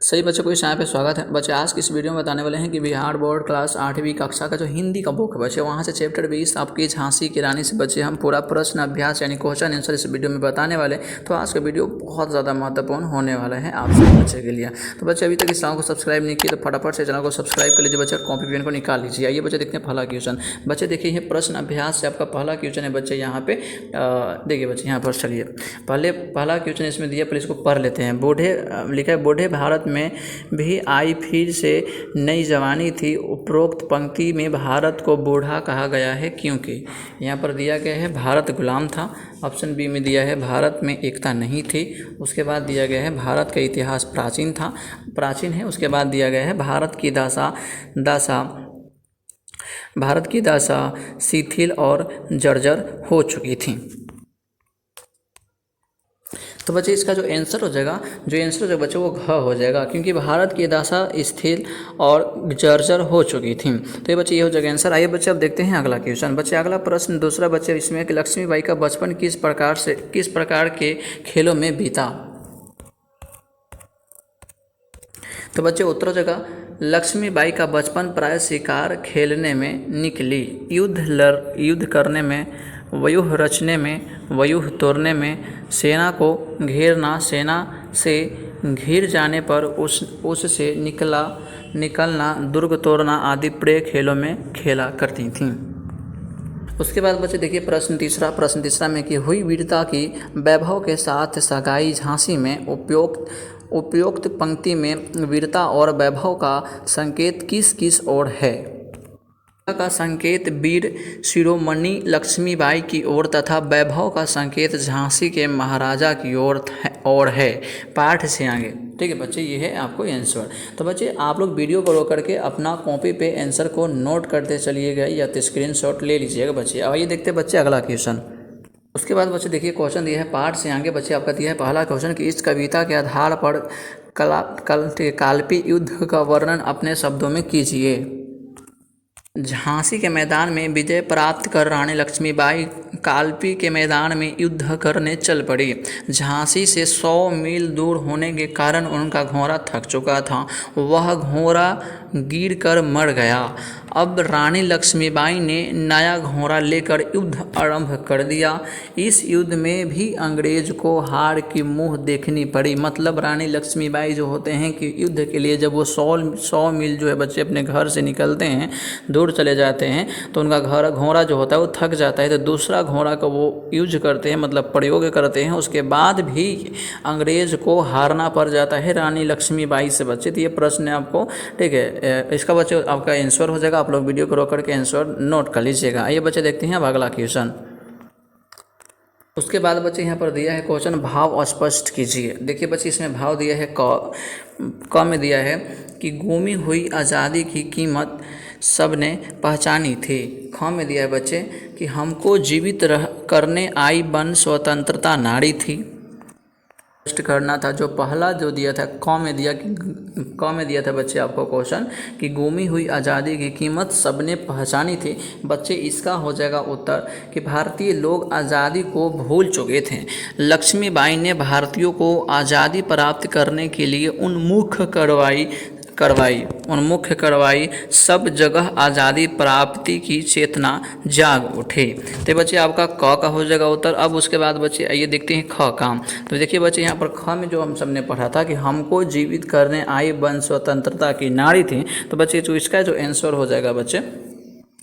सही बच्चों को इस यहाँ पे स्वागत है। बच्चे आज की इस वीडियो में बताने वाले हैं कि बिहार बोर्ड क्लास 8वीं कक्षा का जो हिंदी का बुक है बच्चे, वहाँ से चैप्टर 20 आपकी झांसी की रानी से बच्चे हम पूरा प्रश्न अभ्यास यानी क्वेश्चन आंसर इस वीडियो में बताने वाले। तो आज का वीडियो बहुत ज़्यादा महत्वपूर्ण होने वाला है आप सभी बच्चे के लिए। तो बच्चे अभी तक इस चैनल को सब्सक्राइब नहीं किए तो फटाफट से चैनल को सब्सक्राइब कर लीजिए बच्चे, कॉपी पेन को निकाल लीजिए। आइए बच्चे देखते हैं पहला क्वेश्चन। बच्चे देखिए ये प्रश्न अभ्यास से आपका पहला क्वेश्चन है बच्चे। यहाँ पे देखिए बच्चे यहाँ पर चलिए पहला क्वेश्चन इसमें दिया, पहले इसको पढ़ लेते हैं। बूढ़े लिखा है, बूढ़े भारत में भी आई फिर से नई जवानी थी। उपरोक्त पंक्ति में भारत को बूढ़ा कहा गया है क्योंकि यहाँ पर दिया गया है भारत गुलाम था। ऑप्शन बी में दिया है भारत में एकता नहीं थी। उसके बाद दिया गया है भारत का इतिहास प्राचीन है। उसके बाद दिया गया है भारत की दशा शिथिल और जर्जर हो चुकी थी। तो बच्चे इसका जो आंसर हो जाएगा बच्चे वो घ हो जाएगा, क्योंकि भारत की दशा स्थिर और जर्जर हो चुकी थी। तो ये बच्चे ये हो जाएगा आंसर। आइए बच्चे अब देखते हैं अगला क्वेश्चन। बच्चे अगला प्रश्न दूसरा बच्चे इसमें कि लक्ष्मीबाई का बचपन किस प्रकार के खेलों में बीता। तो बच्चे उत्तर हो जाएगा, लक्ष्मीबाई का बचपन प्राय शिकार खेलने में निकली, युद्ध करने में, व्यूह रचने में, व्यूह तोड़ने में, सेना को घेरना, सेना से घिर जाने पर उससे निकलना, दुर्ग तोड़ना आदि प्रिय खेलों में खेला करती थीं। उसके बाद बच्चे देखिए प्रश्न तीसरा में कि हुई वीरता की वैभव के साथ सगाई झांसी में उपयुक्त पंक्ति में वीरता और वैभव का संकेत किस ओर है। का संकेत वीर शिरोमणि लक्ष्मीबाई की ओर तथा वैभव का संकेत झांसी के महाराजा की ओर है। पाठ से आगे, ठीक है बच्चे, ये है आपको आंसर। तो बच्चे आप लोग वीडियो को रोक करके अपना कॉपी पे आंसर को नोट करते चलिएगा या तो स्क्रीनशॉट ले लीजिएगा बच्चे। अब ये देखते हैं बच्चे अगला क्वेश्चन। उसके बाद बच्चे देखिए क्वेश्चन दिया है पाठ से आगे बच्चे, आपका दिया है पहला क्वेश्चन कि इस कविता के आधार पर काल्पी युद्ध का वर्णन अपने शब्दों में कीजिए। झांसी के मैदान में विजय प्राप्त कर रानी लक्ष्मीबाई काल्पी के मैदान में युद्ध करने चल पड़ी। झांसी से 100 मील दूर होने के कारण उनका घोड़ा थक चुका था, वह घोड़ा गिरकर मर गया। अब रानी लक्ष्मीबाई ने नया घोड़ा लेकर युद्ध आरंभ कर दिया। इस युद्ध में भी अंग्रेज को हार की मुंह देखनी पड़ी। मतलब रानी लक्ष्मीबाई जो होते हैं कि युद्ध के लिए जब वो 100 मील जो है बच्चे अपने घर से निकलते हैं, दूर चले जाते हैं, तो उनका घोड़ा जो होता है वो थक जाता है, तो दूसरा घोड़ा का वो यूज करते हैं, मतलब प्रयोग करते हैं। उसके बाद भी अंग्रेज को हारना पड़ जाता है रानी लक्ष्मीबाई से बच्चे। तो ये प्रश्न है आपको, ठीक है, इसका बच्चे आपका आंसर हो जाएगा। आप लोग वीडियो को रोक करके आंसर नोट कर लीजिएगा। आइए बच्चे देखते हैं अब अगला क्वेश्चन। उसके बाद बच्चे यहाँ पर दिया है क्वेश्चन भाव स्पष्ट कीजिए। देखिए बच्चे इसमें भाव दिया है क में दिया है कि गुमी हुई आज़ादी की कीमत सबने पहचानी थी। ख में दिया है बच्चे कि हमको जीवित करने आई बन स्वतंत्रता नारी थी। करना था जो पहला जो दिया था क में दिया था बच्चे आपको क्वेश्चन कि गुमी हुई आज़ादी की कीमत सबने पहचानी थी। बच्चे इसका हो जाएगा उत्तर कि भारतीय लोग आज़ादी को भूल चुके थे। लक्ष्मीबाई ने भारतीयों को आज़ादी प्राप्त करने के लिए उन्मुख करवाई। सब जगह आज़ादी प्राप्ति की चेतना जाग उठे। तो बच्चे आपका क का हो जाएगा उत्तर। अब उसके बाद बच्चे आइए देखते हैं ख का। तो देखिए बच्चे यहाँ पर ख में जो हम सबने पढ़ा था कि हमको जीवित करने आई बन स्वतंत्रता की नारी थी। तो बच्चे जो इसका जो आंसर हो जाएगा बच्चे,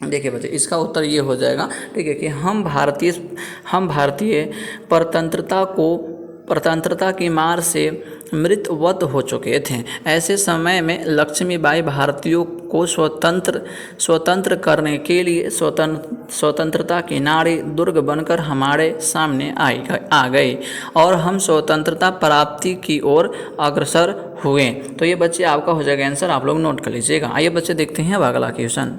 देखिए बच्चे इसका उत्तर ये हो जाएगा, ठीक है, कि हम भारतीय प्रतंत्रता की मार से मृतवत हो चुके थे। ऐसे समय में लक्ष्मीबाई भारतीयों को स्वतंत्र करने के लिए स्वतंत्रता की नारी दुर्ग बनकर हमारे सामने आ गई और हम स्वतंत्रता प्राप्ति की ओर अग्रसर हुए। तो ये बच्चे आपका हो जाएगा आंसर, आप लोग नोट कर लीजिएगा। आइए बच्चे देखते हैं अब अगला क्वेश्चन।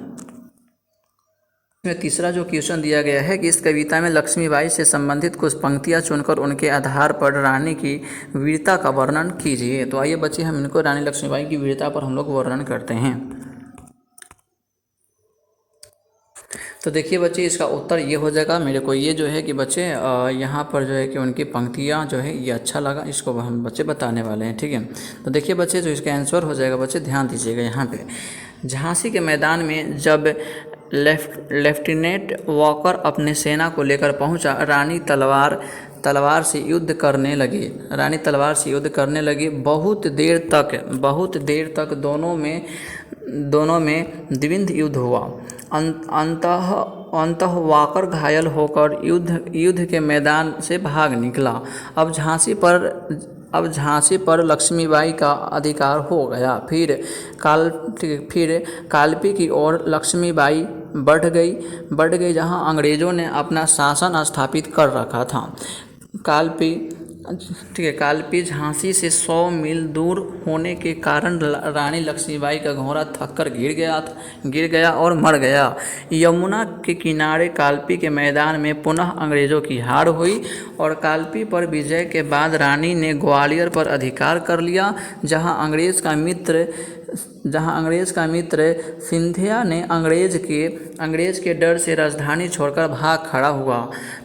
इसमें तीसरा जो क्वेश्चन दिया गया है कि इस कविता में लक्ष्मीबाई से संबंधित कुछ पंक्तियां चुनकर उनके आधार पर रानी की वीरता का वर्णन कीजिए। तो आइए बच्चे हम इनको रानी लक्ष्मीबाई की वीरता पर हम लोग वर्णन करते हैं। तो देखिए बच्चे इसका उत्तर ये हो जाएगा मेरे को, ये जो है कि बच्चे यहाँ पर जो है कि उनकी पंक्तियाँ जो है ये अच्छा लगा, इसको हम बच्चे बताने वाले हैं। ठीक है, तो देखिए बच्चे जो इसका आंसर हो जाएगा बच्चे, ध्यान दीजिएगा यहाँ पे। झांसी के मैदान में जब लेफ्टिनेंट वॉकर अपने सेना को लेकर पहुंचा, रानी तलवार से युद्ध करने लगी। बहुत देर तक दोनों में द्वंद्व युद्ध हुआ। अंततः वॉकर घायल होकर युद्ध के मैदान से भाग निकला। अब झांसी पर लक्ष्मीबाई का अधिकार हो गया। फिर कालपी की ओर लक्ष्मीबाई बढ़ गई जहां अंग्रेजों ने अपना शासन स्थापित कर रखा था। कालपी झांसी से 100 मील दूर होने के कारण रानी लक्ष्मीबाई का घोड़ा थककर गिर गया और मर गया। यमुना के किनारे कालपी के मैदान में पुनः अंग्रेजों की हार हुई और कालपी पर विजय के बाद रानी ने ग्वालियर पर अधिकार कर लिया, जहां अंग्रेज का मित्र सिंधिया ने अंग्रेज के डर से राजधानी छोड़कर भाग खड़ा हुआ।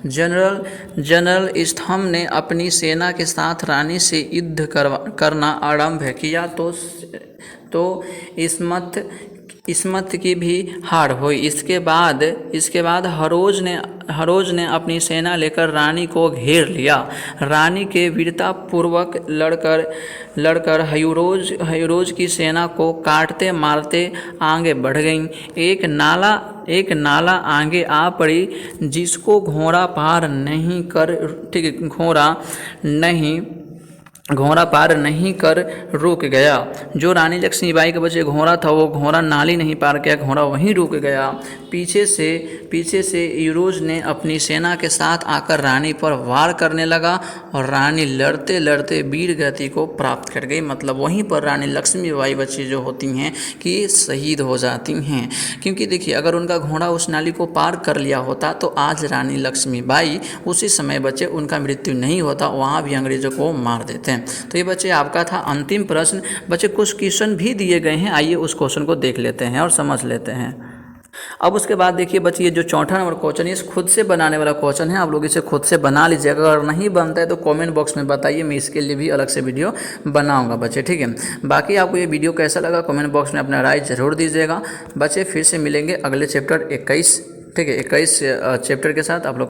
जनरल स्तंभ ने अपनी सेना के साथ रानी से युद्ध करना आरंभ किया तो इस्मत की भी हार हुई। इसके बाद हरोज ने अपनी सेना लेकर रानी को घेर लिया। रानी के वीरता पूर्वक लड़कर हयूरोज की सेना को काटते मारते आगे बढ़ गईं। एक नाला आगे आ पड़ी, जिसको घोड़ा पार नहीं कर रुक गया। जो रानी लक्ष्मीबाई के बच्चे घोड़ा था, वो घोड़ा नाली नहीं पार किया, घोड़ा वहीं रुक गया। पीछे से यूरोज ने अपनी सेना के साथ आकर रानी पर वार करने लगा और रानी लड़ते लड़ते वीर गति को प्राप्त कर गई। मतलब वहीं पर रानी लक्ष्मीबाई बच्ची जो होती हैं कि शहीद हो जाती हैं, क्योंकि देखिए अगर उनका घोड़ा उस नाली को पार कर लिया होता तो आज रानी लक्ष्मीबाई उसी समय बच्चे उनका मृत्यु नहीं होता, वहाँ भी अंग्रेजों को मार देते हैं। तो ये बच्चे आपका था अंतिम प्रश्न। बच्चे कुछ क्वेश्चन भी दिए गए हैं, आइए उस क्वेश्चन को देख लेते हैं और समझ लेते हैं। अब उसके बाद देखिए बच्चे ये जो चौथा नंबर क्वेश्चन है, इस खुद से बनाने वाला क्वेश्चन है, आप लोग इसे खुद से बना लीजिएगा। अगर नहीं बनता है तो कमेंट बॉक्स में बताइए, मैं इसके लिए भी अलग से वीडियो बनाऊंगा बच्चे। ठीक है, बाकी आपको ये वीडियो कैसा लगा कमेंट बॉक्स में अपना राय जरूर दीजिएगा। बच्चे फिर से मिलेंगे अगले चैप्टर 21, ठीक है, 21 चैप्टर के साथ। आप लोग